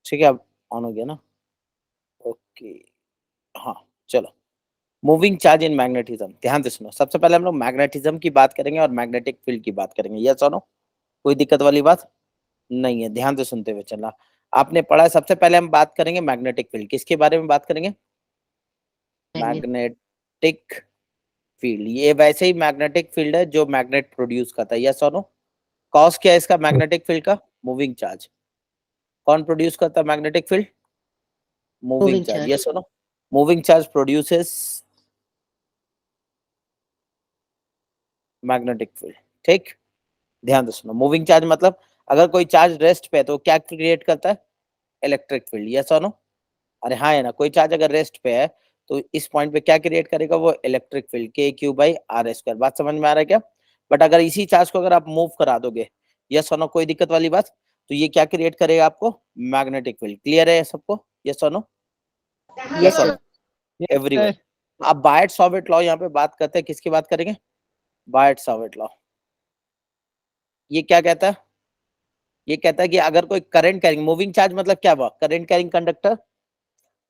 ठीक है, अब ऑन हो गया ना? ओके, हाँ, चलो। मूविंग चार्ज इन मैग्नेटिज्म, ध्यान से सुनो। सबसे पहले हम लोग मैग्नेटिज्म की बात करेंगे और मैग्नेटिक फील्ड की बात करेंगे। यस और नो? कोई दिक्कत वाली बात नहीं है, ध्यान से सुनते हुए चलना। आपने पढ़ा है, सबसे पहले हम बात करेंगे मैग्नेटिक फील्ड। किसके बारे में बात करेंगे? Magnetic field. ये वैसे ही मैग्नेटिक फील्ड है जो मैग्नेट प्रोड्यूस करता है। यस और नो? कॉज क्या है इसका मैग्नेटिक फील्ड का? Moving charge. कौन प्रोड्यूस करता है magnetic field? Moving moving charge. Charge. Yes और no? Moving charge produces magnetic field. ठीक, ध्यान से सुनो। मूविंग चार्ज मतलब अगर कोई चार्ज रेस्ट पे है तो क्या क्रिएट करता है? Electric field. यस और नो? अरे हाँ है ना, कोई चार्ज अगर रेस्ट पे है तो इस पॉइंट पे क्या क्रिएट करेगा? वो इलेक्ट्रिक फील्ड, के क्यू बाई आर स्क्वायर। बात समझ में आ रहा है क्या? बट अगर इसी चार्ज को अगर आप मूव करा दोगे, यस और नो, कोई दिक्कत वाली बात, तो ये क्या क्रिएट करेगा आपको? Magnetic field. क्लियर है सबको? यस और नो? यस यस और सर। No everyone? अब बायट सॉर्वेट लॉ यहाँ पे बात करते हैं, किसकी बात करेंगे? बायट सॉर्वेट लॉ। ये क्या कहता है? ये कहता है कि अगर कोई करंट कैरिंग, मूविंग चार्ज मतलब क्या हुआ? Current carrying conductor.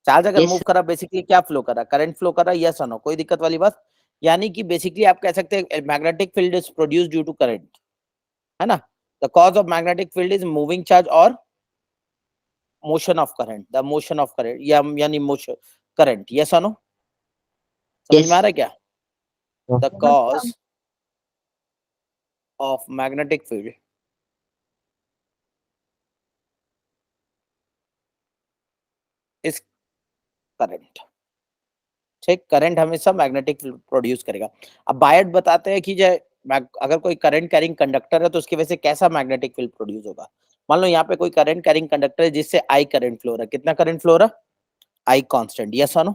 चार्ज अगर मूव यस करा, बेसिकली क्या फ्लो करा? करंट फ्लो करा। यस और नो? कोई दिक्कत वाली बात? यानी कि बेसिकली आप कह सकते हैं magnetic field is produce due to current, है ना? The cause of magnetic field is moving charge और motion of current, the motion of current, यानी मोशन करंट। यस और नो? समझ में आ रहा है क्या? The cause of magnetic field is current. ठीक, करंट हमेशा मैग्नेटिक फील्ड प्रोड्यूस करेगा। अब बायट बताते हैं कि अगर कोई करंट कैरिंग कंडक्टर है तो उसकी वजह से कैसा मैग्नेटिक फील्ड प्रोड्यूस होगा। मान लो यहाँ पे कोई करंट कैरिंग कंडक्टर है जिससे आई करंट फ्लो रहा है। कितना करंट फ्लो रहा? आई कांस्टेंट। यस और नो?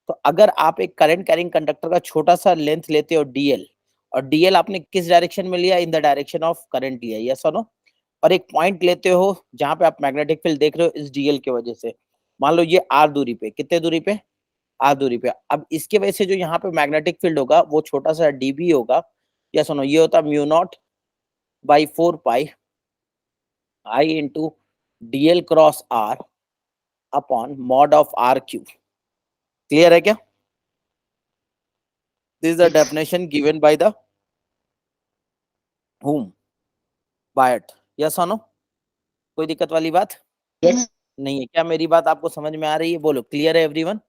तो अगर आप एक करंट कैरिंग कंडक्टर का छोटा सा लेंथ लेते हो डीएल, और डीएल आपने किस डायरेक्शन में लिया? In the direction of current लिया। यस और नो? और एक पॉइंट लेते हो जहां पे आप मैग्नेटिक फील्ड देख रहे हो इस डीएल की वजह से, मान लो ये आर दूरी पे, कितने दूरी पे? आर दूरी पे। अब इसके वजह से जो यहाँ पे मैग्नेटिक फील्ड होगा वो छोटा सा डीबी होगा। या सुनो, ये होता mu naught by 4 pi I into DL cross R upon mod of R cube. Clear है क्या? This is the definition given by the whom? Biot. Yes और नो? कोई दिक्कत वाली बात यस नहीं है? क्या मेरी बात आपको समझ में आ रही है? बोलो, क्लियर है एवरीवन?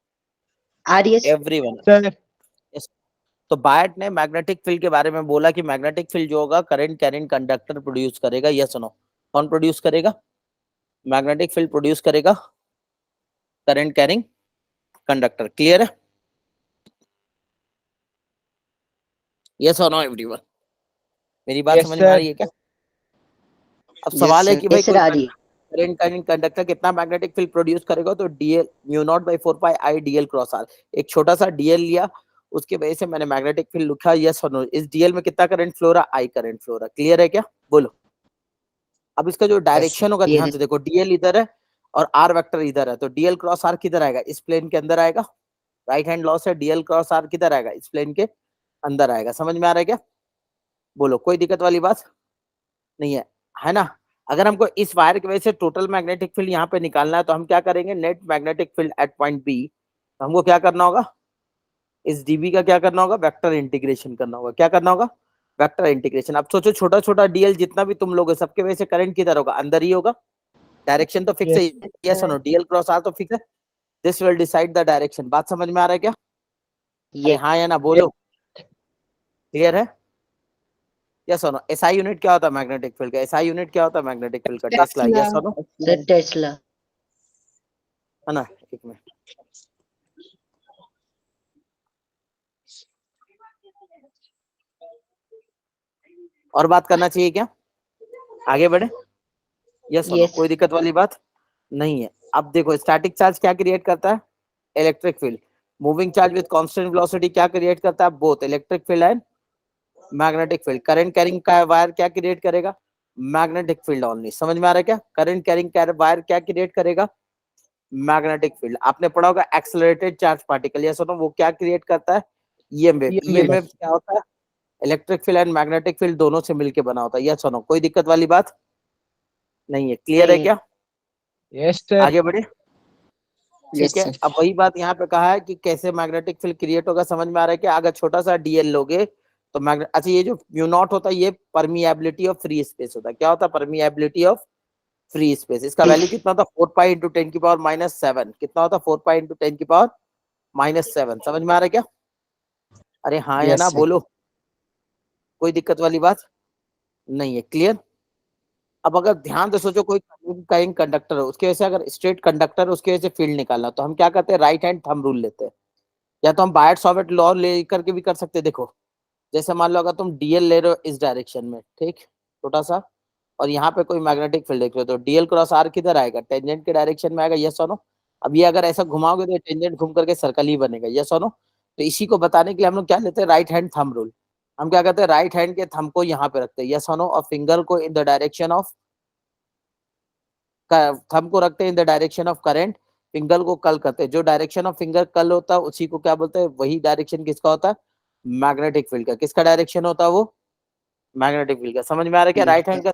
आ रही है एवरीवन? सर। यस। तो बायट ने मैग्नेटिक फील्ड के बारे में बोला कि मैग्नेटिक फील्ड जो होगा करंट कैरिंग कंडक्टर प्रोड्यूस करेगा। यस और नो? कौन प्रोड्यूस करेगा? मैग्नेटिक फील्ड प्रोड्यूस करेगा करंट कैरिंग कंडक्टर। क्लियर है? यस और नो एवरीवन? मेरी बात यस समझ में आ सर। रही है क्या? अब यस सवाल है सर। कि भाई यस सर कोई आ रही है। करंट कैरिंग कंडक्टर कितना मैग्नेटिक फील्ड प्रोड्यूस करेगा? तो DL mu naught by 4 pi I DL cross R. एक छोटा सा डीएल लिया, उसके वजह से मैंने मैग्नेटिक फील्ड लिखा। यस और नो? इस डीएल में कितना करंट फ्लो रहा? आई करंट फ्लो रहा। क्लियर है क्या? बोलो। अब इसका जो डायरेक्शन होगा, ध्यान यस से देखो, डीएल इधर है और आर वेक्टर इधर है, तो डीएल क्रॉस आर किधर आएगा? इस प्लेन के अंदर आएगा। राइट हैंड लॉ से डीएल क्रॉस आर किधर आएगा? इस प्लेन के अंदर आएगा। समझ में आ रहा है क्या? बोलो, कोई दिक्कत वाली बात नहीं है ना? अगर हमको इस वायर की वजह से टोटल मैग्नेटिक फील्ड यहाँ पे निकालना है तो हम क्या करेंगे? Net magnetic field at point B. तो हमको क्या करना होगा? इस डीबी का क्या करना होगा? वेक्टर इंटीग्रेशन करना होगा। क्या करना होगा? Vector integration. अब सोचो, छोटा छोटा डीएल जितना भी तुम लोग है, सबके वजह से करंट किधर होगा? अंदर ही होगा। डायरेक्शन तो फिक्स है। Yes yes no? DL cross R तो फिक्स है। This will decide the direction. बात समझ में आ रहा है क्या? अरे हाँ या ना? बोलो, क्लियर है? यस और नो? एसआई यूनिट क्या होता है मैग्नेटिक फील्ड का? एसआई यूनिट क्या होता है मैग्नेटिक फील्ड का? टेस्ला। यस और नो? Sir Tesla. है ना? एक मिनट, और बात करना चाहिए क्या? आगे बढ़े? यस और नो? यस कोई दिक्कत वाली बात नहीं है। अब देखो, स्टैटिक चार्ज क्या क्रिएट करता है? Electric field. Moving charge with constant velocity क्या क्रिएट करता है? Both electric field and magnetic field. Current carrying का वायर क्या क्रिएट करेगा? Magnetic field only. समझ में आ रहा है क्या? करंट कैरिंग वायर क्या क्रिएट करेगा? Magnetic field. आपने पढ़ा होगा एक्सेलरेटेड चार्ज पार्टिकल। यस और नो? वो क्या क्रिएट करता है? ईएमएफ। ईएमएफ क्या होता है? Electric field and magnetic field दोनों से मिलकर बना होता है। यस और नो? कोई दिक्कत वाली बात नहीं है? क्लियर है नहीं है। क्या? Yes sir. आगे बढ़े। यस ठीक है, सर। अब वही बात यहाँ पे कहा है कि कैसे मैग्नेटिक फील्ड क्रिएट होगा। समझ में आ रहा है कि अगर छोटा सा डीएल लोगे तो मैग्नेट, अच्छा ये जो म्यू नॉट होता है ये परमिएबिलिटी ऑफ फ्री स्पेस होता है। क्या होता है? Permeability of free space. इसका वैल्यू कितना होता है? 4 पाई इंटू 10 की पावर -7। कितना होता है? 4 पाई इंटू 10 की पावर -7। समझ में आ रहा है क्या? अरे हाँ या यस ना सर। बोलो, कोई दिक्कत वाली बात नहीं है। क्लियर? अब अगर ध्यान से सोचो, कोई कहीं कंडक्टर है, उसके वजह से अगर स्ट्रेट कंडक्टर है, उसके वजह से फील्ड निकालना, तो हम क्या करते हैं? राइट हैंड थंब रूल लेते हैं, या तो हम बायट सॉवर्ट लॉ लेकर के भी कर सकते हैं। देखो जैसे मान लो अगर तुम डीएल ले रहे हो इस डायरेक्शन में, ठीक, छोटा सा, और यहाँ पे कोई मैग्नेटिक फील्ड देख रहे हो, तो डीएल क्रॉस आर किधर आएगा? टेंजेंट के डायरेक्शन में आएगा। यस और नो? अब ये अगर ऐसा घुमाओगे तो टेंजेंट घूम करके सर्कल ही बनेगा। यस और नो? तो इसी को बताने के लिए हम लोग क्या लेते हैं? Right hand thumb rule. हम क्या करते हैं? राइट हैंड के थंब को यहाँ पे रखते हैं, यस और नो, और फिंगर को in the direction of, thumb को रखते हैं in the direction of current, finger को कल करते हैं। जो डायरेक्शन ऑफ फिंगर कल होता है उसी को क्या बोलते हैं? वही डायरेक्शन किसका होता है? मैग्नेटिक फील्ड का। किसका डायरेक्शन होता है वो? मैग्नेटिक फील्ड का। समझ में आ रहा है क्या? राइट हैंड का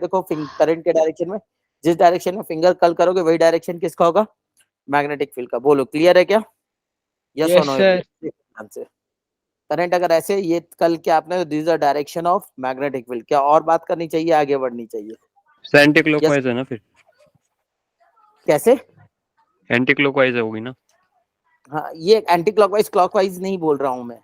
देखो करंट के डायरेक्शन में, जिस डायरेक्शन में फिंगर कल करोगे वही डायरेक्शन किसका होगा? मैग्नेटिक फील्ड का। बोलो क्लियर है क्या? यस और यस नो सर। एवरीवन से। करंट अगर ऐसे ये कल के आपने, तो this is the direction of magnetic field. क्या और बात करनी चाहिए? आगे बढ़नी चाहिए? Anti yes. क्लॉकवाइज है ना फिर? कैसे? एंटी क्लॉकवाइज होगी ना? हाँ, ये एंटी क्लॉकवाइज क्लॉकवाइज नहीं बोल रहा हूँ मैं,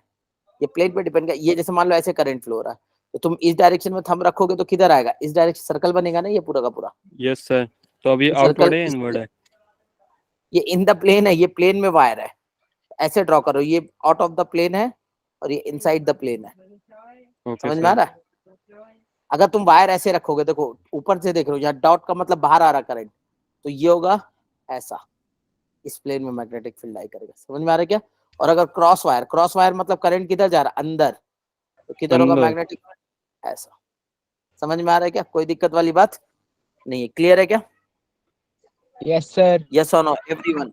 ये प्लेन पे डिपेंड कर। ये जैसे मान लो ऐसे करंट फ्लो हो रहा है, तो तुम इस डायरेक्शन में थंब रखोगे तो किधर आएगा? इस डायरेक्शन, सर्कल बनेगा ना ये पूरा का पूरा। Yes sir. तो अभी ये आउटवर्ड सर्कल है इनवर्ड है? ये इन द प्लेन है, ये प्लेन में वायर है। ऐसे ड्रॉ करो, ये आउट ऑफ द प्लेन है और ये इनसाइड द प्लेन है। ओके समझ में आ सर। रहा है? अगर तुम वायर ऐसे रखोगे, देखो ऊपर से देख रहे हो, यहाँ डॉट का मतलब बाहर आ रहा करंट, तो ये होगा ऐसा, इस प्लेन में मैग्नेटिक फील्ड आई करेगा। समझ में आ रहा है क्या? और अगर क्रॉस वायर मतलब करंट किधर जा रहा है? अंदर, तो किधर होगा अंदर। मैग्नेटिक? ऐसा। समझ में आ रहा है क्या? कोई दिक्कत वाली बात नहीं है। क्लियर है क्या? Yes sir. यस और नो एवरीवन?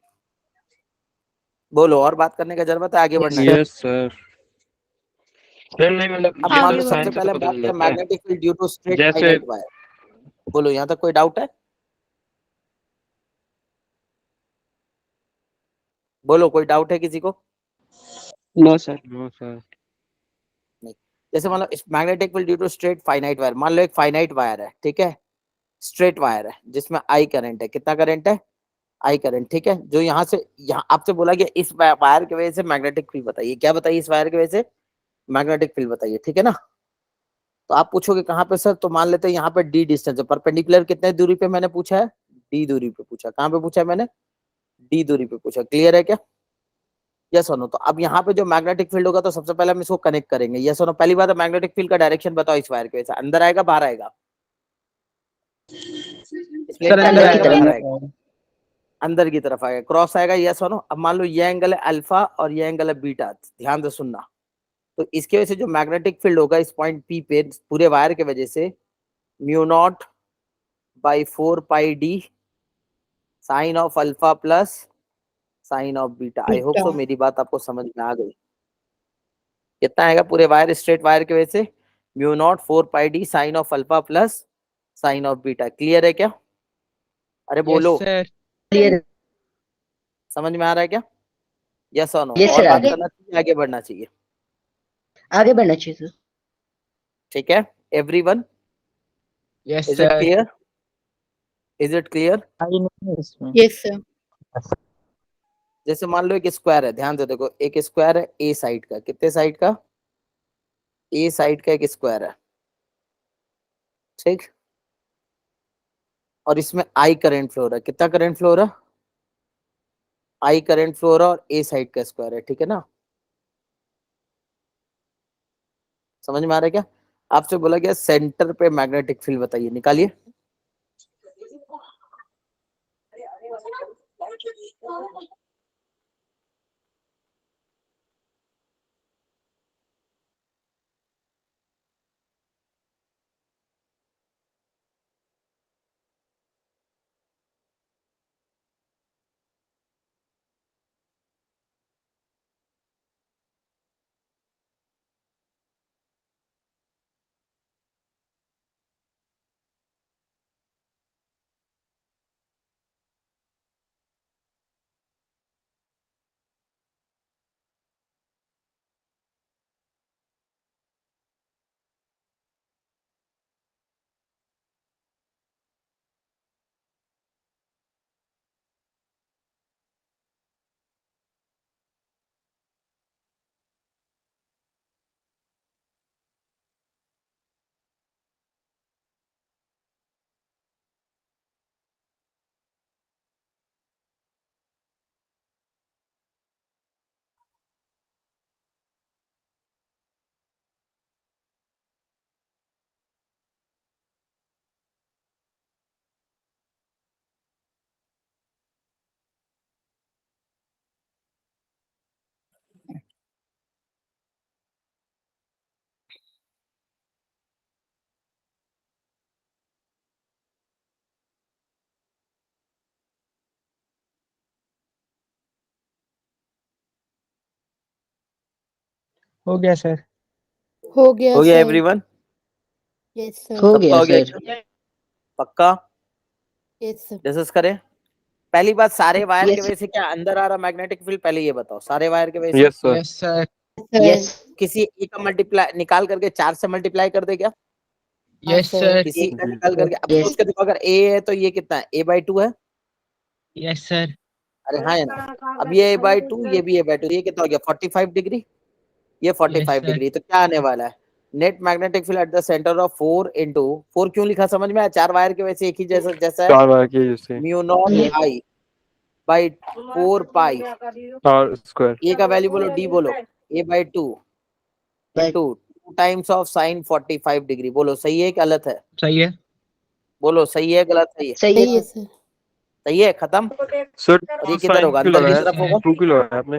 बोलो, और बात करने का जरूरत है? आगे बढ़ना चाहिए? Yes sir. सर नहीं मतलब अब ये मान तो लो आगे सबसे साइन बढ़ो। से तो पहले हम पता बात चल करें जाता है। Magnetic field due to straight जैसे फाइनाइट वायर। बोलो, यहाँ तक कोई डाउट है? बोलो, कोई डाउट है किसी को? No sir. No sir. नहीं। जैसे मान लो magnetic field due to straight finite wire, मान लो एक फाइनाइट वायर है, ठीक है, स्ट्रेट वायर है जिसमें आई करंट है। कितना करंट है? आई करंट, ठीक है। जो यहाँ से यहाँ आपसे बोला गया इस वायर की वजह से मैग्नेटिक फील्ड बताइए। क्या बताइए? इस वायर की वजह से मैग्नेटिक फील्ड बताइए, ठीक है ना? तो आप पूछोगे कहाँ पे सर, तो मान लेते हैं यहाँ पे डी डिस्टेंस है, परपेंडिकुलर कितने दूरी पे मैंने पूछा है? डी दूरी पे पूछा। कहाँ पे पूछा है मैंने? डी दूरी पे पूछा। क्लियर है क्या? यस और नो? तो अब यहाँ पे जो मैग्नेटिक फील्ड होगा, तो सबसे पहले हम इसको कनेक्ट करेंगे। यस और नो? पहली बात है, मैग्नेटिक फील्ड का डायरेक्शन बताओ इस वायर की वजह से। अंदर आएगा बाहर आएगा? इस प्लेन सर पे अंदर अंदर अंदर की आएगा आएगा। बाहर तरफ। आएगा? अंदर की तरफ आएगा। क्रॉस आएगा? यस और नो? अब मान लो ये एंगल है अल्फा और ये एंगल है बीटा। ध्यान से सुनना। तो इसकी वजह से जो मैग्नेटिक फील्ड होगा इस पॉइंट पी पे पूरे वायर की वजह से, mu naught by 4 pi D sine of alpha plus sine of beta. I hope beta. So मेरी बात आपको समझ में आ गई। कितना आएगा पूरे वायर, स्ट्रेट वायर की वजह से? Mu naught 4 pi D sine of alpha plus sine of beta. Clear है क्या? अरे यस बोलो, सर। क्लियर। समझ में आ रहा है क्या? यस और नो? यस और सर। बात आगे करना चाहिए? आगे बढ़ना चाहिए? आगे बढ़ना चाहिए सर। ठीक है everyone? Yes is it sir. Clear? Is it clear? I नहीं है इसमें। Yes sir. जैसे मान लो एक स्क्वायर है, ध्यान से देखो, एक स्क्वायर है ए साइड का। कितने साइड का? ए साइड का एक स्क्वायर है, ठीक। और इसमें आई करंट फ्लो हो रहा है। कितना करंट फ्लो हो रहा है? आई करंट फ्लो हो रहा है, और ए साइड का स्क्वायर है, ठीक है ना? समझ में आ रहा है क्या? आपसे बोला गया सेंटर पे मैग्नेटिक फील्ड बताइए, निकालिए। हो गया सर। हो गया हो गया सर। एवरीवन? Yes sir. हो सबका गया हो गया सर। क्या? पक्का यस सर। डिस्कस करें? पहली बात, सारे वायर Yes, के वजह से क्या अंदर आ रहा मैग्नेटिक फील्ड? पहले ये बताओ, सारे वायर के वजह से yes sir. Yes sir. yes, किसी एक का मल्टीप्लाई निकाल करके 4 से मल्टीप्लाई कर दे क्या? Yes sir. सर। किसी एक का निकाल करके अब Yes. सोच के देखो, अगर ए है तो ये कितना है? a/2 है। Yes sir. अरे हाँ है ना? अब ये a/2, ये भी a/2, ये कितना हो गया? 45 डिग्री। ये 45 sir. डिग्री। तो क्या आने वाला है? Net magnetic field at the centre of 4 into 4 क्यों लिखा समझ में आया? 4 वायर के वजह से एक ही जैसा जैसा है। 4 वायर की वजह से mu naught I by 4 pi. r square. A का वैल्यू बोलो, डी बोलो, a/2 But into 2 times of sine 45 degree. बोलो सही है कि गलत है? सही है। बोलो सही है गलत? सही है। सही सही है है। सर। सही है, खत्म। सर और ये किधर साइन होगा? क्यों अंदर की लगाया? तरफ होगा। 2 क्यों लगाया आपने?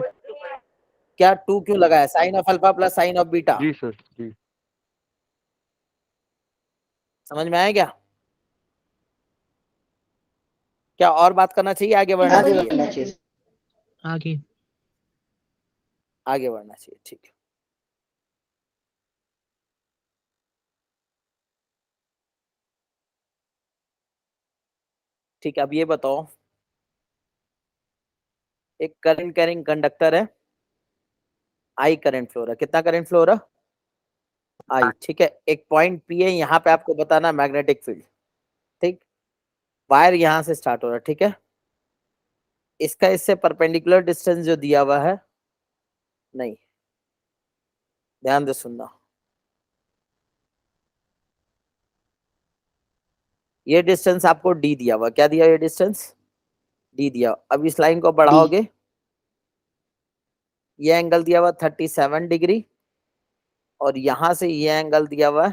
क्या 2 क्यों लगाया? Sine of alpha plus sine of beta. जी सर जी। समझ में आया क्या? क्या और बात करना चाहिए? आगे बढ़ना आगे चाहिए? बढ़ना चाहिए। आगे। आगे बढ़ना चाहिए, ठीक है। ठीक है, अब ये बताओ, एक करंट कैरिंग कंडक्टर है, आई करंट फ्लो रहा है। कितना करंट फ्लो रहा? आई। ठीक है, एक पॉइंट पी है, यहाँ पे आपको बताना मैग्नेटिक फील्ड। ठीक, वायर यहाँ से स्टार्ट हो रहा है। ठीक है, इसका इससे परपेंडिकुलर डिस्टेंस जो दिया हुआ है, नहीं, ध्यान से सुनना, ये डिस्टेंस आपको डी दिया हुआ। क्या दिया? ये डिस्टेंस डी दिया। अब इस लाइन को बढ़ाओगे, ये एंगल दिया हुआ 37 डिग्री, और यहां से ये एंगल दिया हुआ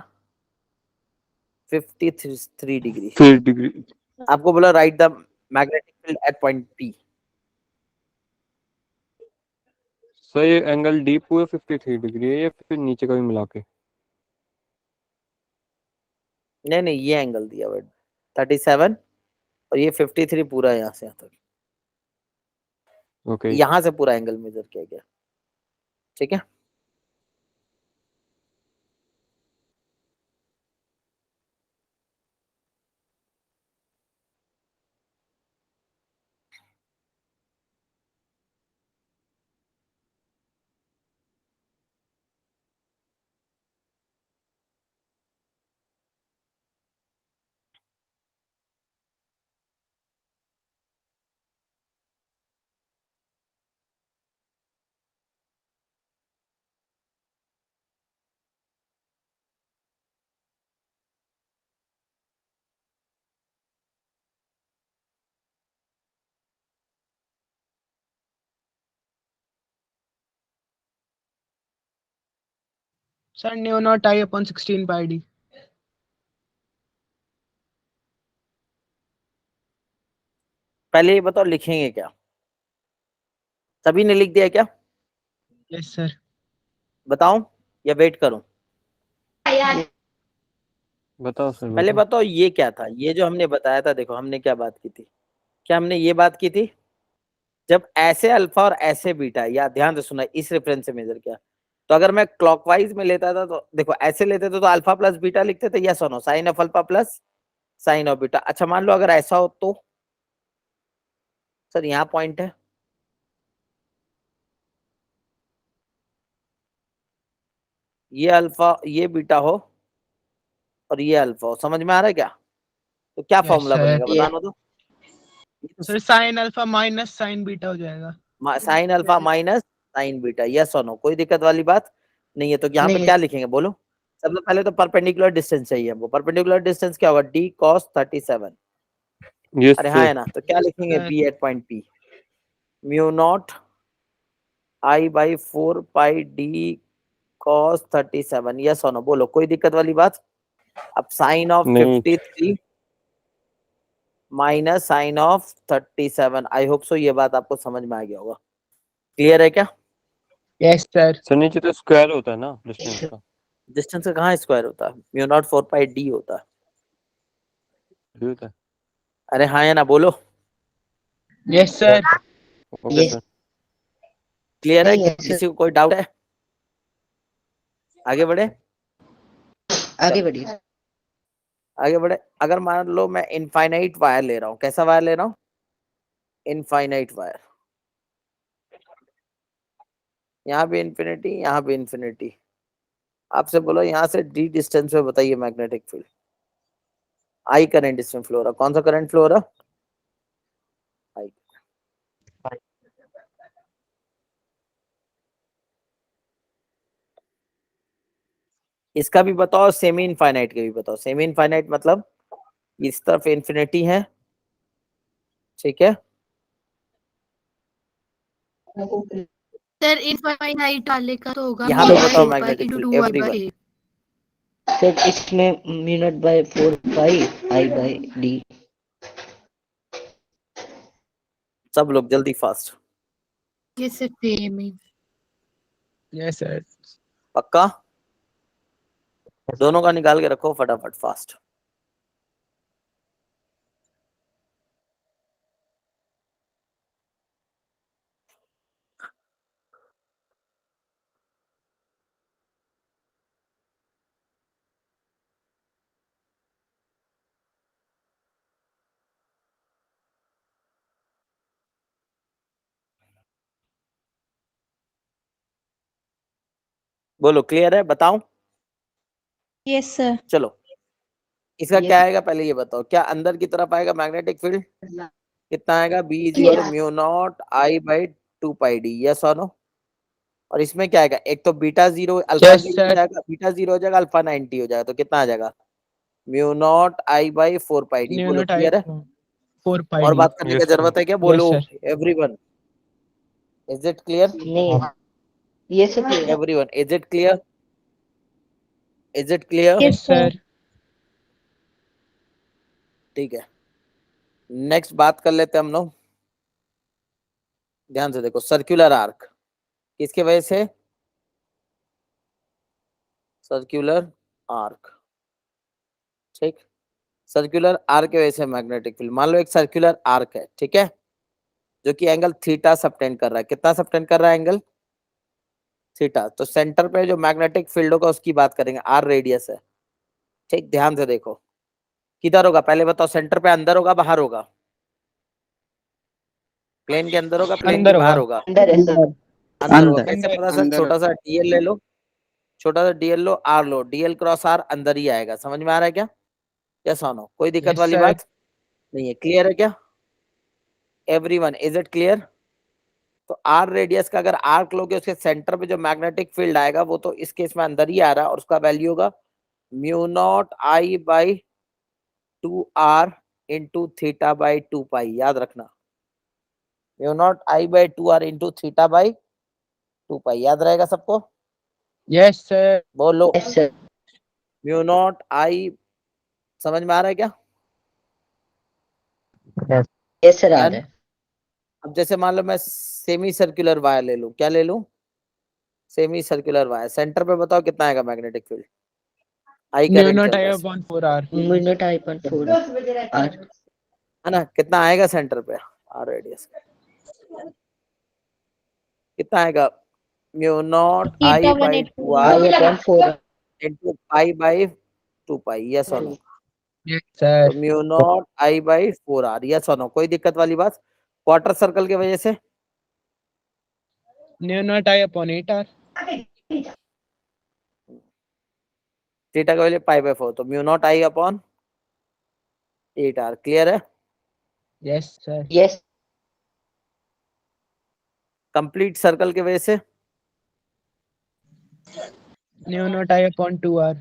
53 डिग्री। 3 डिग्री। आपको बोला right the magnetic field at point P. Sir ये एंगल डी पूरा 53 डिग्री है या फिर नीचे का भी मिला के? नहीं नहीं, ये एंगल दिया हुआ 37, और ये 53 पूरा यहाँ से यहाँ तक, ओके। यहाँ से पूरा एंगल मेजर किया गया। ठीक है, sir new not I upon 16 pi D. पहले ये बताओ लिखेंगे क्या? सभी ने लिख दिया क्या? Yes sir. बताऊं या वेट करूं? बताओ सर पहले बताओ। बताओ ये क्या था? ये जो हमने बताया था, देखो हमने क्या बात की थी? क्या हमने ये बात की थी? जब ऐसे अल्फा और ऐसे बीटा, या ध्यान से सुना, इस रेफरेंस से मेजर किया, तो अगर मैं क्लॉकवाइज में लेता था तो देखो ऐसे लेते थे तो अल्फा प्लस बीटा लिखते थे, यस और no, sine of alpha plus sine of beta. अच्छा मान लो अगर ऐसा हो तो सर यहाँ पॉइंट है, ये अल्फा ये बीटा हो और ये अल्फा हो, समझ में आ रहा है क्या? तो क्या यस फॉर्मूला सर। बनेगा बताना तो? Sir sine alpha minus sign beta हो जाएगा। Sine alpha minus sign beta, yes और नो, कोई दिक्कत वाली बात नहीं है। तो यहाँ पे नहीं। क्या लिखेंगे बोलो? सबसे पहले तो परपेंडिकुलर डिस्टेंस चाहिए हमको। परपेंडिकुलर डिस्टेंस क्या होगा? D cos 37। यस अरे हाँ सर। है ना? तो क्या लिखेंगे? Sir. B at point P mu naught I by 4 pi D cos 37, yes और नो, बोलो कोई दिक्कत वाली बात? अब साइन ऑफ नहीं। 53 minus sine of 37, I hope so ये बात आपको समझ में आ गया होगा। क्लियर है क्या? Yes sir. सर नीचे तो स्क्वायर होता है ना डिस्टेंस का? डिस्टेंस का कहाँ स्क्वायर होता है? म्यू नॉट 4 पाई डी होता है। ये होता है। अरे हाँ या ना बोलो? Yes sir. Okay Yes. Sir. Clear है? नहीं है सर। किसी को कोई डाउट है? आगे बढ़े, आगे बढ़िए। आगे बढ़े। अगर मान लो मैं इनफाइनाइट वायर ले रहा हूँ, कैसा वायर ले रहा हूँ? इनफाइनाइट वायर, यहाँ भी इन्फिनिटी, यहाँ भी इन्फिनिटी। आपसे बोलो यहाँ से डी डिस्टेंस में बताइए मैग्नेटिक फील्ड, आई करंट इसमें फ्लो हो रहा, कौन सा करंट फ्लो हो रहा? आई। इसका भी बताओ, सेमी इनफाइनाइट के भी बताओ। सेमी इनफाइनाइट मतलब इस तरफ इन्फिनिटी है, ठीक है, सर इनफाइनाइट वाले का तो होगा यहाँ पे बताओ मैग्नेटिक फील्ड एवरीवन। सर इसमें mu by 4 pi I by D. सब लोग जल्दी फास्ट, ये सर सेम ही। Yes, sir. पक्का? दोनों का निकाल के रखो फटाफट, फास्ट। बोलो क्लियर है, बताऊं? Yes sir. चलो, इसका Yes. क्या आएगा पहले ये बताओ, क्या अंदर की तरफ आएगा मैग्नेटिक फील्ड? कितना आएगा? B is equal to mu naught I by 2 pi D, yes और नो? और इसमें क्या आएगा? एक तो बीटा 0 अल्फा Yes, 0 हो sir. जाएगा, बीटा 0 हो जाएगा, अल्फा 90 हो जाएगा, तो कितना आ जाएगा? Mu naught I by 4 pi D. No, बोलो not I. क्लियर है? 4 pi और D. बात करने की Yes, sir. जरूरत है क्या? Yes, बोलो sir. Everyone, is it clear? नहीं, ये सब everyone, is it clear? Is it clear? Yes, sir. ठीक है, नेक्स्ट बात कर लेते हैं हम लोग। ध्यान से देखो, सर्कुलर आर्क किसके वजह से? सर्कुलर आर्क, ठीक, सर्कुलर आर्क की वजह से मैग्नेटिक फील्ड। मान लो एक सर्कुलर आर्क है, ठीक है, जो कि एंगल थीटा सबटेंड कर रहा है। कितना सबटेंड कर रहा है? Angle theta. तो सेंटर पे जो मैग्नेटिक फील्ड होगा उसकी बात करेंगे, आर रेडियस है, ठीक। ध्यान से देखो, किधर होगा पहले बताओ? सेंटर पे अंदर होगा बाहर होगा? प्लेन के अंदर होगा, प्लेन के अंदर बाहर होगा। होगा? अंदर है सर। अंदर होगा। अंदर। कैसे अंदर पता सर? अंदर छोटा सा डीएल ले लो, छोटा सा डीएल लो, आर लो, डीएल क्रॉस आर अंदर ही आएगा। समझ में आ रहा है क्या? यस और नो? कोई दिक्कत Yes, वाली sir. बात नहीं है? क्लियर है क्या एवरीवन? Is it clear? तो आर रेडियस का अगर आर्क लोगे, उसके सेंटर पे जो मैग्नेटिक फील्ड आएगा वो तो इस केस में अंदर ही आ रहा है, और उसका वैल्यू होगा mu naught I by 2r into theta by 2 पाई। याद रखना, mu naught I by 2r into theta by 2 पाई। याद रहेगा सबको? Yes, sir. बोलो यस सर। म्यू नॉट आई, समझ में आ रहा है क्या? यस सर, आ डन। रहा है। अब जैसे मान लो मैं सेमी सर्कुलर वायर ले लूं, क्या ले लूं? सेमी सर्कुलर वायर, सेंटर पे बताओ कितना आएगा magnetic field? I No, current not चल I रहा है, upon 4R. म्यू टाई पर 4 आर। है ना? कितना आएगा सेंटर पे? आर रेडियस कितना आएगा? Mu naught I by 2r I upon 4 into pi by 2 pi. Yes और नो? Yes, sir. तो mu naught I by 4r, yes और नो? कोई दिक्कत वाली बात? क्वार्टर सर्कल की वजह से No, not I upon 8R. Theta का वैल्यू पाई बाई 4, तो mu naught I upon 8r। Clear है? Yes, sir. Yes. Complete circle की वजह से No, not I upon 2R.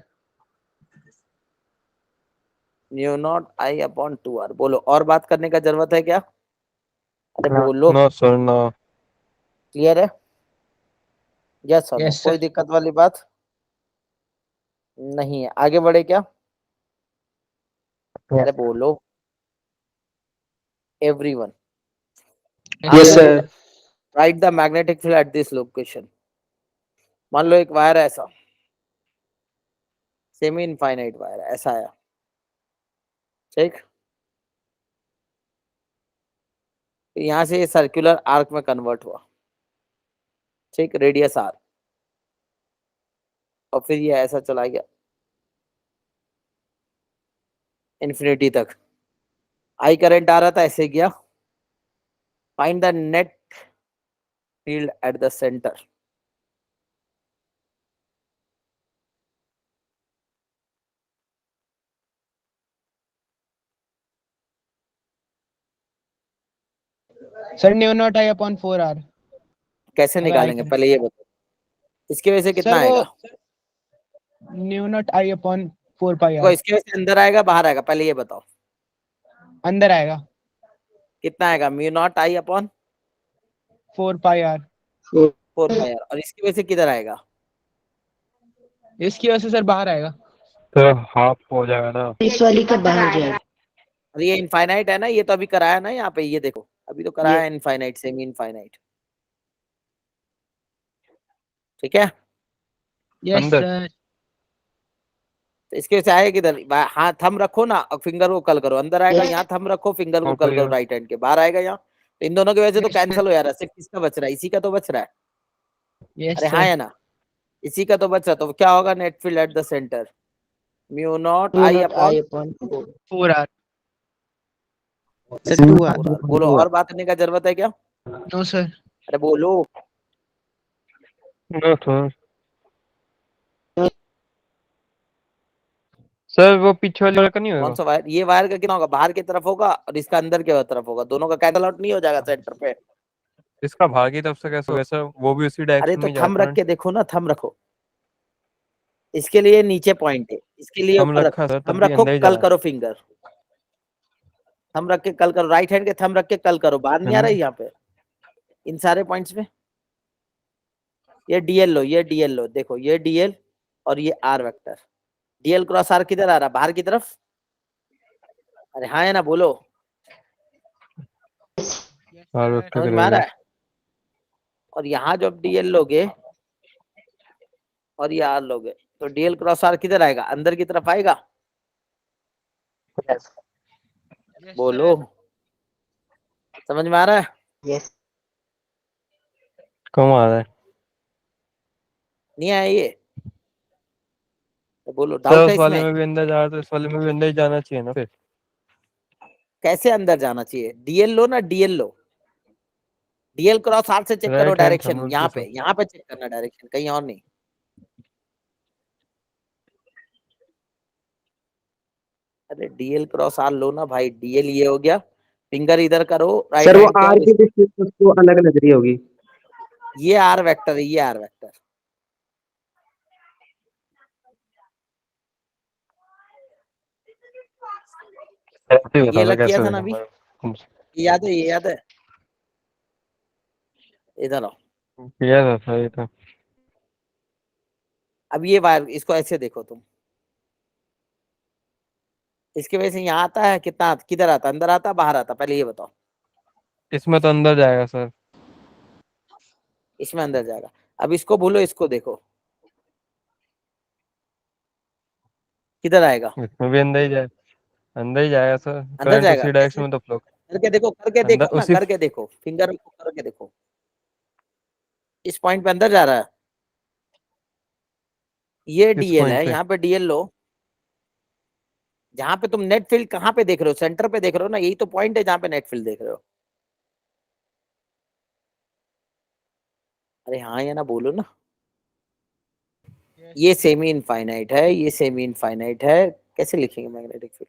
Mu naught I upon 2r। बोलो, और बात करने का जरूरत है क्या? अरे बोलो, No, sir, no. क्लियर है? यस और नो? Yes, कोई sir. दिक्कत वाली बात नहीं है? आगे बढ़े क्या? अरे बोलो everyone. Yes, sir. Right the magnetic field at this location. मान लो एक वायर है ऐसा, सेमी इनफाइनाइट वायर ऐसा है, ठीक, यहां से ये सर्कुलर आर्क में कन्वर्ट हुआ, ठीक, रेडियस आर। और फिर ये ऐसा चला गया इन्फिनिटी तक। आई करंट आ रहा था, ऐसे गया। Find the net field at the centre. Sir new not I upon 4R। कैसे अगर निकालेंगे I पहले ये बताओ, इसकी वजह से कितना सर वो आएगा? न्यू नॉट आई अपॉन 4 पाई देखो आर इसके वजह से अंदर आएगा बाहर आएगा, पहले ये बताओ अंदर आएगा। कितना आएगा? Mu naught I upon 4 pi R. 4 pi R. और इसकी वजह से किधर आएगा? इसकी वजह से सर बाहर आएगा। तो हाफ हो जाएगा ना। इस वाली का बाहर जाएगा। और ये इनफाइनाइट है ना, ये तो अभी कराया ना यहाँ पे, ये देखो अभी तो कराया ये इनफाइनाइट सेमी इनफाइनाइट। ठीक है, यस अंदर। सर। तो इसके वजह से आएगा किधर? हाँ थंब रखो ना और फिंगर को कल करो, अंदर आएगा। यहाँ थंब रखो, फिंगर को हाँ, कल करो कोई राइट हैंड के, बाहर आएगा यहाँ। तो इन दोनों की वजह से तो Yes, sir. कैंसिल हो जा रहा है, सिर्फ किसका बच रहा है? इसी का तो बच रहा है। यस अरे हाँ सर। है ना, इसी का तो बच रहा है। तो क्या होगा? Net field at the centre mu naught mu I naught I upon upon 4R। Sir 2R। बोलो, और बात करने का जरूरत है क्या? No sir. अरे बोलो। नो सर वो पीछे वाले का नहीं कौन होगा। सा वायर? ये वायर का कितना होगा? बाहर की तरफ होगा और इसका अंदर की तरफ होगा, दोनों का कैंसल आउट नहीं हो जाएगा सेंटर पे? इसका बाहर की तरफ से कैसे होगा सर? वो भी उसी अरे डायरेक्शन तो में थंब जाता रख है। के देखो ना, थंब रखो। इसके लिए नीचे पॉइंट है, इसके लिए हम ऊपर रखा रखो। सर, तब थंब भी रखो, अंदर ही जा कल रहा करो फिंगर। थंब रख के कल करो, राइट हैंड के थंब रख के कल करो। बाहर नहीं आ है। रहा है यहाँ पे इन सारे पॉइंट्स में? ये डीएल लो, ये डीएल लो, देखो ये डीएल और ये R vector. DL cross R किधर आ रहा? बाहर की तरफ। अरे हाँ है ना, बोलो। और समझ में आ रहा है? और यहाँ जब डीएल लोगे और ये आर लोगे तो डीएल क्रॉस आर किधर आएगा? अंदर की तरफ आएगा। बोलो, समझ में आ रहा है? यस कम आ रहा है नहीं आया ये? तो बोलो, सर। डाउट है उस वाले इसमें? में भी अंदर जा रहा है तो इस वाले में भी अंदर ही जाना चाहिए ना फिर। कैसे अंदर जाना चाहिए? डीएल लो ना, डीएल लो। डीएल क्रॉस आर से चेक करो राइट हैंड डायरेक्शन, यहाँ पे, यहाँ पे चेक करना डायरेक्शन, कहीं और नहीं। अरे डीएल क्रॉस आर लो ना भाई, डीएल ये हो गया। फिंगर इधर करो राइट सर वो हैंड के आर और की डिस्टेंस उसको अलग लग रही होगी। ये आर वेक्टर है, ये आर वेक्टर। ये अलग किया था ना अभी, ये याद है? ये याद है? इधर आओ। किया था सही था। अब ये वायर, इसको ऐसे देखो तुम। इसकी वजह से यहाँ आता है कितना? किधर आता? अंदर आता बाहर आता? पहले ये बताओ। इसमें तो अंदर जाएगा सर। इसमें अंदर जाएगा। अब इसको भूलो, इसको देखो किधर आएगा? इसमें भी अंदर ही जाए, अंदर ही जाएगा सर। अंदर करंट जाएगा। उसी कैसे? डायरेक्शन में तो फ्लो। करके देखो, करके अंदर देखो ना, उसी करके देखो, फिंगर को करके देखो। इस पॉइंट पे अंदर जा रहा है। ये इस डीएल पॉइंट है, पे। यहाँ पे डीएल लो। जहां पे तुम नेट फील्ड कहाँ पे देख रहे हो? सेंटर पे देख रहे हो ना, यही तो पॉइंट है जहां पे नेट फील्ड देख रहे हो। अरे हाँ या ना, बोलो ना। ये सेमी इनफाइनाइट है, ये सेमी इनफाइनाइट है। कैसे लिखेंगे मैग्नेटिक फील्ड?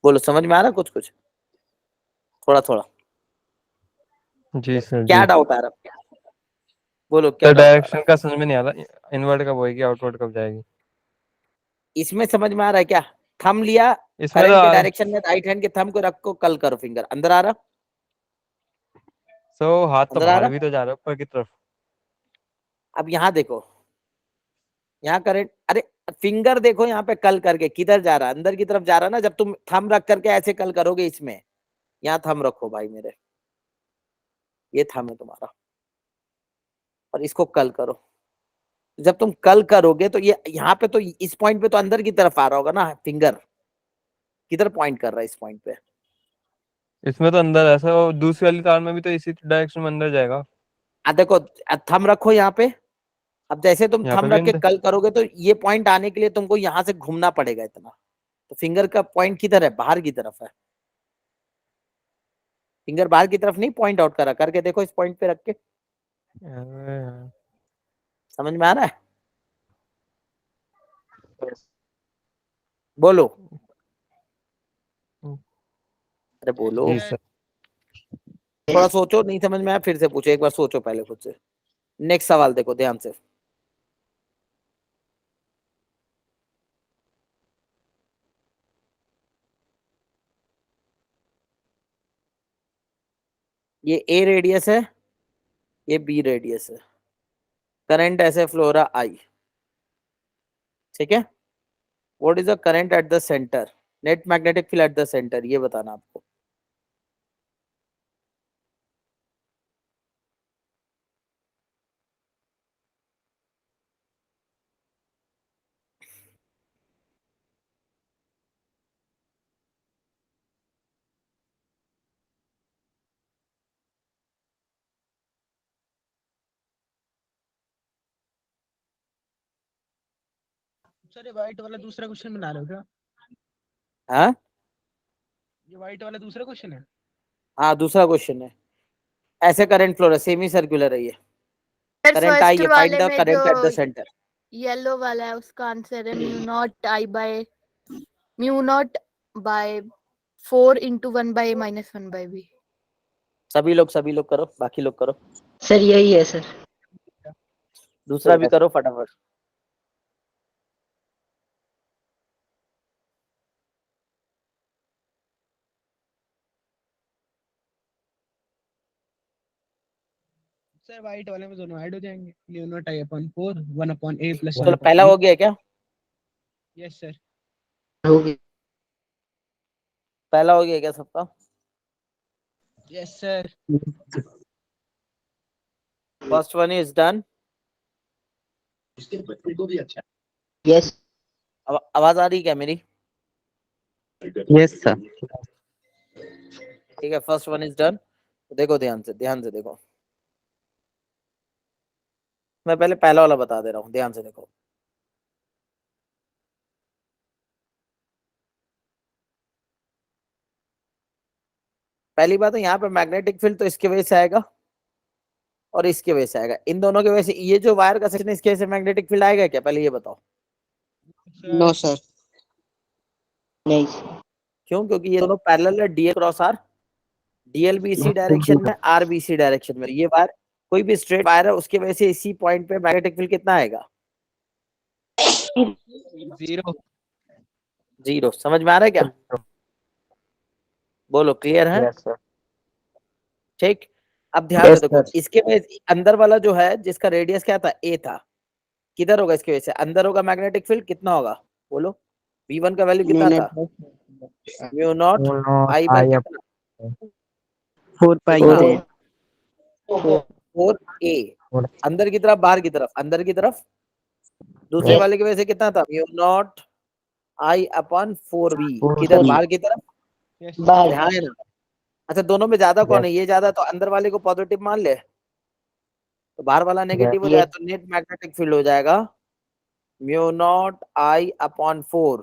बोलो, समझ में आ रहा कुछ कुछ? थोड़ा थोड़ा। जी सर क्या जी। डाउट आ रहा? बोलो क्या तो डाउट आ डायरेक्शन रहा? का समझ में नहीं आ रहा, इनवर्ट कब होएगी आउटवर्ट कब जाएगी। इसमें समझ में आ रहा है क्या? थंब लिया, इसमें तो करंट के डायरेक्शन में राइट हैंड के थंब को रखो, कल करो फिंगर। अंदर आ रहा? सो हाथ तो अंदर आ बाहर रहा? भी तो जा रहा है ऊपर की तरफ। अब यहाँ देखो, यहाँ करंट। अरे फिंगर देखो यहाँ पे, कल करके किधर जा रहा? अंदर की तरफ जा रहा ना। जब तुम थंब रख करके ऐसे कल करोगे इसमें, यहाँ थंब रखो भाई मेरे, ये थंब है तुम्हारा, और इसको कल करो। जब तुम कल करोगे तो ये यहाँ पे तो इस पॉइंट पे तो अंदर की तरफ आ रहा होगा ना फिंगर। किधर पॉइंट कर रहा है? इस पॉइंट पे। इसमें तो अंदर ऐसा, और दूसरी वाली तार में भी तो इसी डायरेक्शन में अंदर जाएगा। देखो, थंब रखो यहाँ पे, अब जैसे तुम यहाँ पे थंब भी रख के अंदर। कल करोगे तो ये पॉइंट आने के लिए तुमको यहाँ से घूमना पड़ेगा इतना, तो फिंगर का पॉइंट किधर है, बाहर की तरफ है, फिंगर बाहर की तरफ नहीं पॉइंट आउट करा, करके देखो इस पॉइंट पे रख के, समझ में आ रहा है? बोलो, अरे बोलो, जी सर। थोड़ा सोचो, नहीं समझ में आया फिर से पूछो, एक बार सोचो पहले खुद से। नेक्स्ट सवाल देखो ध्यान से, ये ए रेडियस है, ये बी रेडियस है, करंट ऐसे फ्लो हो रहा आई, ठीक है? What is the current eight the centre, net magnetic field at the centre, ये बताना आपको। सर ये व्हाइट वाला दूसरा क्वेश्चन बना रहे हो क्या? हाँ ये व्हाइट वाला दूसरा क्वेश्चन है। हाँ, दूसरा क्वेश्चन है, ऐसे करंट फ्लो है, सेमी सर्कुलर है ये, सर करंट आई फर्स्ट है, फाइंड वाले द में करंट एट द जो सेंटर। येलो वाला है उसका आंसर है म्यू नॉट 4 into 1/-1/b। सभी लोग करो, बाकी लोग करो, सर यही है सर। दूसरा भी करो फटाफट। सर व्हाइट वाले में दोनों ऐड हो जाएंगे, mu naught I upon 4 1 upon a plus 1 चलो अपॉन पहला b। हो गया क्या? Yes sir. हो गया। पहला हो गया क्या सबका? Yes sir. First one is done. Yes. आवाज आ रही है क्या मेरी? Yes sir. ठीक है, फर्स्ट वन इज डन। देखो ध्यान से देखो, मैं पहले पहला वाला बता दे रहा हूँ, ध्यान से देखो। पहली बात है, यहाँ पे मैग्नेटिक फील्ड तो इसके वजह से आएगा और इसके वजह से आएगा, इन दोनों की वजह से। ये जो वायर का सेक्शन है इसके वजह से मैग्नेटिक फील्ड आएगा क्या, पहले ये बताओ। No sir. नहीं। क्यों? क्योंकि ये दोनों पैरेलल है, डीए क्रॉस आर, डीएल भी इसी डायरेक्शन में, आर भी इसी डायरेक्शन में। ये वायर कोई भी स्ट्रेट वायर है उसके वजह से इसी पॉइंट पे मैग्नेटिक फील्ड कितना आएगा? 0। 0। समझ में आ रहा है क्या? बोलो, क्लियर है? Yes sir. ठीक। अब ध्यान से यस देखो, सर। इसके वजह अंदर वाला जो है जिसका रेडियस क्या था, ए था, किधर होगा इसके वजह से? अंदर होगा मैग्नेटिक फील्ड, कितना होगा बोलो? V1 का वैल्यू कितना था? Mu naught I by I कितना? 4 पाई कितना? ए 4a। अंदर की तरफ, बाहर की तरफ? अंदर की तरफ। दूसरे वाले की वजह से कितना था? Mu naught I upon 4b। किधर? बाहर की तरफ। यस अरे हाँ है ना। अच्छा, दोनों में ज्यादा कौन है? ये ज्यादा, तो अंदर वाले को पॉजिटिव मान ले, तो बाहर वाला नेगेटिव हो जाए, तो नेट मैग्नेटिक फील्ड हो जाएगा mu naught I upon 4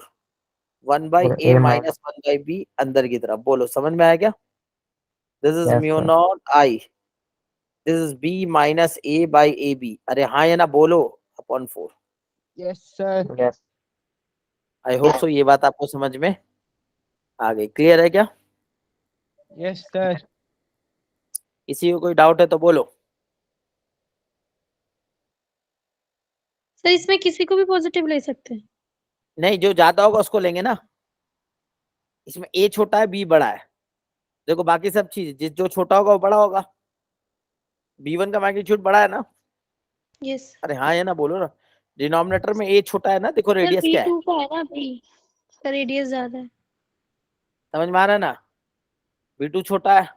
1/a minus 1/b अंदर की तरफ। बोलो, समझ में आया क्या? This is mu naught I, this is b minus a by ab। अरे हाँ या ना बोलो, अपॉन 4। Yes sir. आई होप सो ये बात आपको समझ में आ गई। क्लियर है क्या? Yes sir. किसी को कोई डाउट है तो बोलो। सर इसमें किसी को भी पॉजिटिव ले सकते हैं? नहीं, जो ज्यादा होगा उसको लेंगे ना। इसमें a छोटा है, b बड़ा है। देखो बाकी सब चीज जो छोटा होगा वो बड़ा होगा। b1 का मैग्नीट्यूड बड़ा है ना। यस। अरे हाँ या ना बोलो ना। डिनोमिनेटर में a छोटा है ना, देखो सर रेडियस क्या है, B2 का है ना, B का रेडियस ज्यादा है। समझ में आ रहा है ना? b2 छोटा है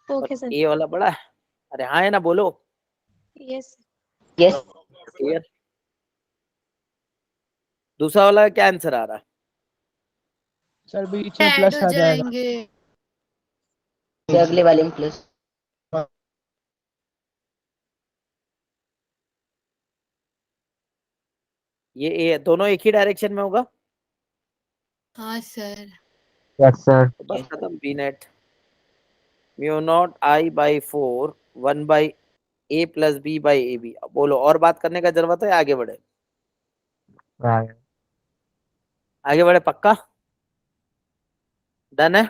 और ओके सर। a वाला बड़ा है। अरे हाँ या ना बोलो। यस। यस। क्लियर? दूसरा वाला क्या आंसर आ रहा है? सर बीच में ऐड प्लस हो आ जाएगा। जाएंगे। अगले वाले में प्लस। ये ए है, दोनों एक ही डायरेक्शन में होगा। हाँ सर। Yes, sir. तो बस खत्म, B net mu naught I by 4 1 by A plus B by A B. बोलो और बात करने का जरूरत है, आगे बढ़े। Right. आगे बढ़े, पक्का डन है।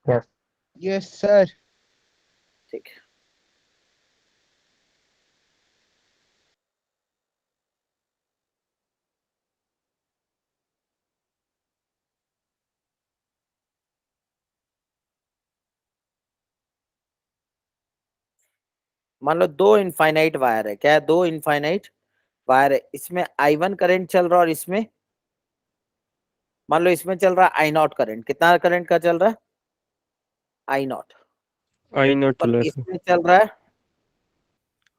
Yes. Yes sir. ठीक है, मान लो दो इनफाइनाइट वायर है। क्या है? दो इनफाइनाइट वायर है, इसमें I1 करंट चल रहा है और इसमें मान लो इसमें चल रहा है आई नॉट करंट। कितना करंट का चल रहा है? आई नॉट। आई नॉट और चल रहा है सर, इसमें चल रहा है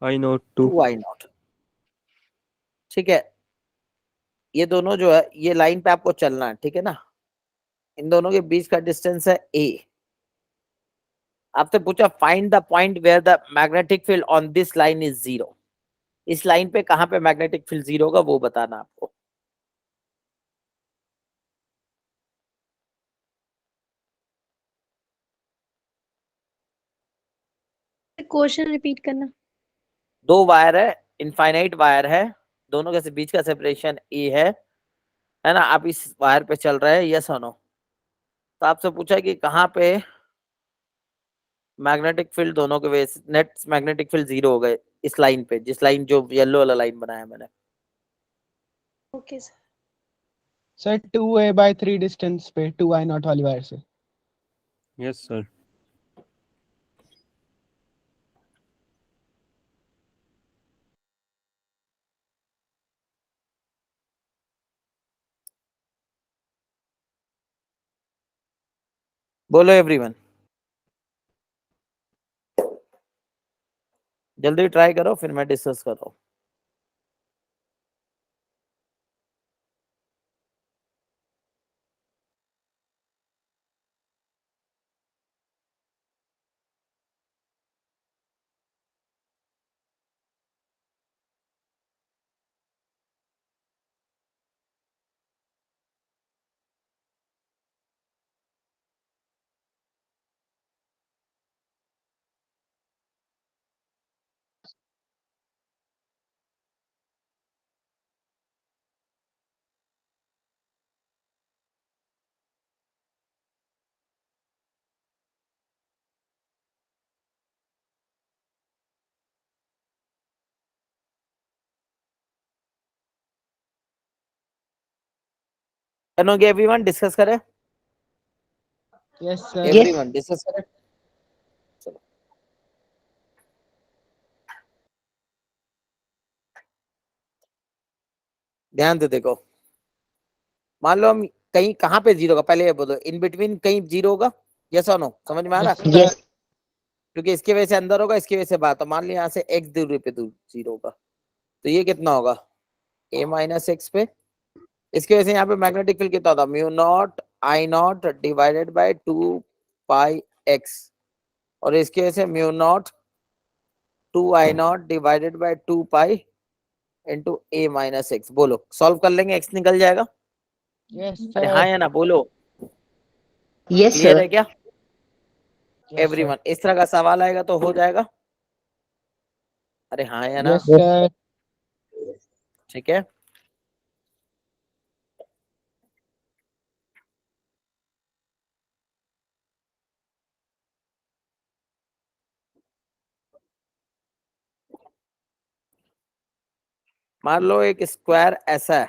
आई नॉट 2। 2 I not. ठीक है, ये दोनों जो है ये लाइन पे आपको चलना है, ठीक है ना। इन दोनों के बीच का डिस्टेंस है ए। आपसे पूछा find the point where the magnetic field on this line is zero. इस लाइन पे कहां पे मैग्नेटिक फील्ड जीरो होगा वो बताना आपको। क्वेश्चन रिपीट करना। दो वायर है, इनफाइनाइट वायर है, दोनों के बीच का सेपरेशन ए है ना। आप इस वायर पे चल रहे हैं, यस और नो। तो आपसे पूछा कि कहाँ पे मैग्नेटिक फील्ड दोनों के वजह नेट मैग्नेटिक फील्ड जीरो हो गए। इस लाइन पे, जिस लाइन जो येलो वाला लाइन बनाया मैंने। Okay sir. Sir 2a/3 distance पे 2i0 वाली वायर से। Yes sir. बोलो एवरीवन, जल्दी ट्राई करो फिर मैं डिस्कस कर रहा हूँ। डन हो गया एवरीवन, डिस्कस करें। Yes sir. एवरीवन डिस्कस करें। चलो ध्यान से देखो, मान लो हम कहीं कहाँ पे जीरो होगा, पहले ये बोलो इन बिटवीन कहीं जीरो होगा, यस और नो। समझ में आ रहा? Yes sir. क्योंकि इसकी वजह से अंदर होगा, इसकी वजह से बाहर। तो मान लिया यहाँ से एक्स दूरी पे दूर जीरो होगा, तो ये कितना होगा? a माइनस एक्स पे। इसकी वजह से यहाँ पे मैग्नेटिक फील्ड कितना होता? Mu naught I not divided by 2 pi x. और इसकी वजह से mu not 2 I0 divided by 2 pi into A minus x. बोलो सॉल्व कर लेंगे, एक्स निकल जाएगा। यस अरे हाँ सर। या ना बोलो, Yes, क्लियर sir. है क्या यस सर। एवरीवन? इस तरह का सवाल आएगा तो हो जाएगा। अरे हाँ या ना? Yes sir. ठीक है, मान लो एक स्क्वायर ऐसा है,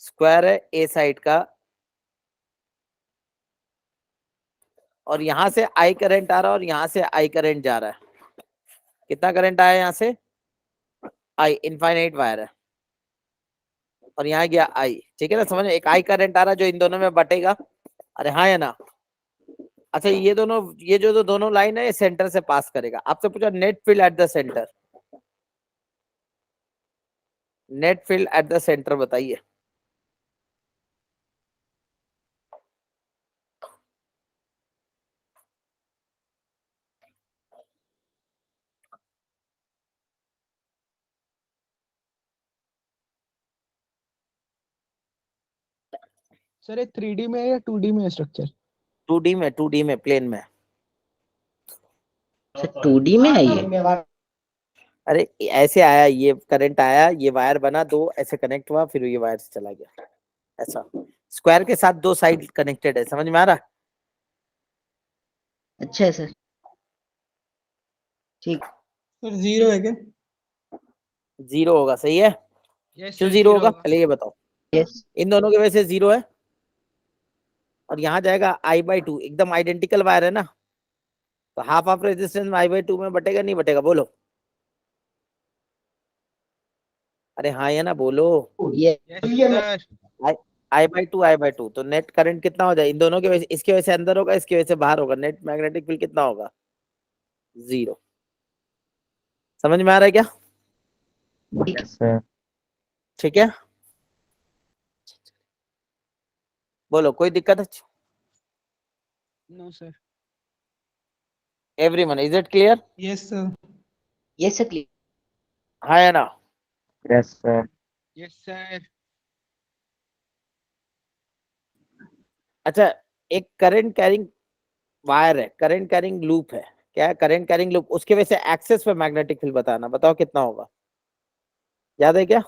स्क्वायर है ए साइड का, और यहां से आई करंट आ रहा है और यहां से आई करंट जा रहा है। कितना करंट आया यहाँ से? आई, इनफाइनाइट वायर है, और यहाँ गया आई। ठीक है ना, समझ? एक आई करंट आ रहा है जो इन दोनों में बटेगा। अरे हाँ या ना? अच्छा, ये दोनों, ये जो दोनों लाइन है ये सेंटर से पास करेगा। आपसे पूछा net field at the centre, net field at the centre बताइए। सर ये 3D में है या 2D में है स्ट्रक्चर? 2D में प्लेन में। सर 2D में है ये? अरे ऐसे आया, ये करंट आया, ये वायर बना, दो ऐसे कनेक्ट हुआ, फिर ये वायर से चला गया, ऐसा स्क्वायर के साथ दो साइड कनेक्टेड है, समझ में आ रहा? अच्छा है सर, ठीक। सर जीरो है क्या? जीरो होगा, सही है। यस क्यों सर, जीरो जीरो होगा होगा। पहले ये बताओ। यस। इन दोनों की वजह से जीरो है, और यहाँ जाएगा I/2, एकदम आइडेंटिकल वायर है ना, तो हाफ ऑफ रेजिस्टेंस I/2 में बटेगा नहीं बटेगा, बोलो। अरे हाँ या ना बोलो। ये यस सर। I/2 तो नेट करंट कितना हो जाए इन दोनों की वजह, इसकी वजह से अंदर होगा, इसकी वजह से बाहर होगा, नेट मैग्नेटिक फील्ड कितना होगा? जीरो। समझ में आ रहा है क्या? ठीक है। Yes, sir. ठीक है, बोलो कोई दिक्कत है? No sir. Everyone, is it clear? Yes sir. Yes sir, clear. हाँ या ना? Yes, sir. Yes sir. अच्छा, एक करंट कैरिंग वायर है, करंट कैरिंग लूप है, क्या है? करंट कैरिंग लूप, उसके वजह से एक्सेस पे मैग्नेटिक फील्ड बताना, बताओ कितना होगा, याद है क्या?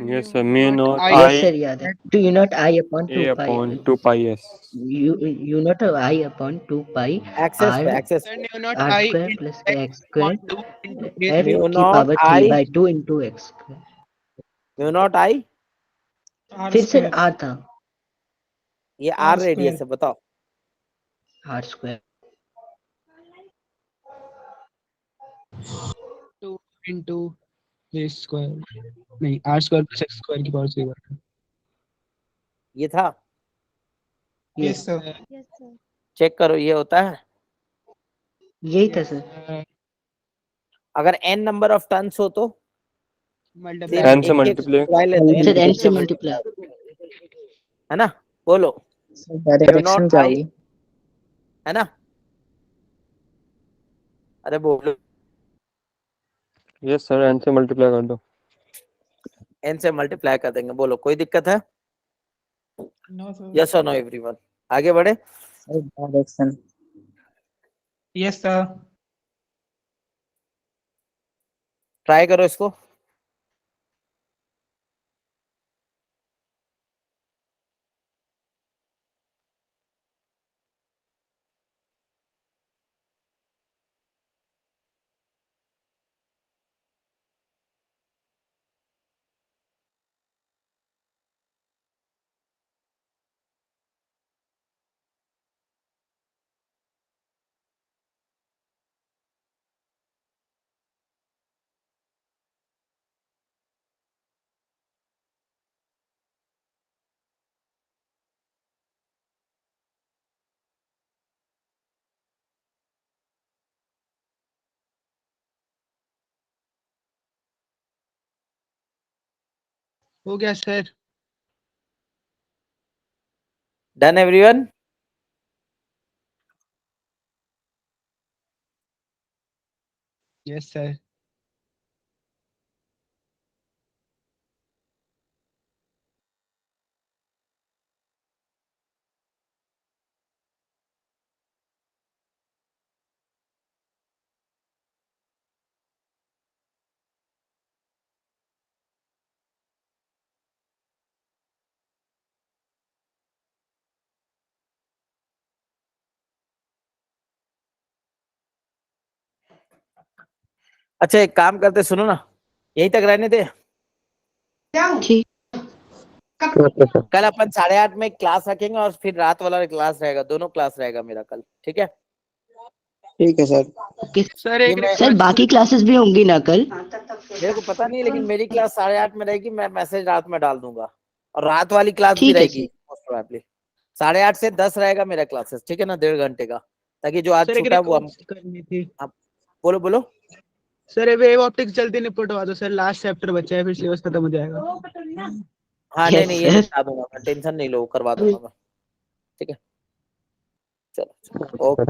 Yes, sir. Mu naught yes I sir, याद है। Two mu naught I upon A 2 pi, upon 2 pi S. Mu naught I upon 2 pi excess R, पे, एक्सेस सर पे mu naught R I square plus X square F mu की naught power 3 I, by 2 into X. Mu naught I, फिर sir R था, ये R radius है, बताओ। R square 2 into A square, नहीं R square plus X square की power 3 ये था, yes sir. Yes sir. Check करो, ये होता है। यही था सर। अगर n नंबर ऑफ टर्न्स हो तो मल्टीप्लाई N से एक एक multiply. coil है, तो n सर एन से multiply, मल्टीप्लाई, है ना? बोलो, म्यू नॉट आई, है ना? अरे बोलो, Yes, sir. N से multiply कर दो. n से मल्टीप्लाई कर देंगे, बोलो कोई दिक्कत है? No sir. यस और नो एवरीवन, आगे बढ़े। Direction. Yes sir. ट्राई करो इसको। हो गया sir. Done everyone? Yes sir. अच्छा एक काम करते, सुनो ना, यहीं तक रहने दे। ठीक। Okay, sir. कल अपन 8:30 में क्लास रखेंगे, और फिर रात वाला क्लास रहेगा, दोनों क्लास रहेगा मेरा कल, ठीक है? ठीक है सर। ओके सर ये एक मैं, सर, बाकी क्लासेस भी होंगी ना कल? मेरे को पता नहीं, लेकिन मेरी क्लास 8:30 में रहेगी, मैं मैसेज रात में डाल दूंगा, और रात वाली क्लास भी ठीक है रहेगी मोस्ट प्रोबेबली। 8:30 से 10 रहेगा मेरा क्लासेस, ठीक है ना, 1.5 घंटे का, ताकि जो आज सर एक छूटा है वो हम। रिक्वेस्ट करनी थी। बोलो बोलो। सर वेव ऑप्टिक्स जल्दी निपटवा दो सर, लास्ट चैप्टर बचा है, फिर सिलेबस खत्म हो जाएगा। हाँ नहीं यस नहीं, ये सर। निपटा दूंगा मैं, टेंशन नहीं लो, करवा दूंगा मैं, ठीक है? चलो okay,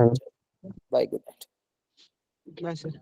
bye, good night. Bye sir.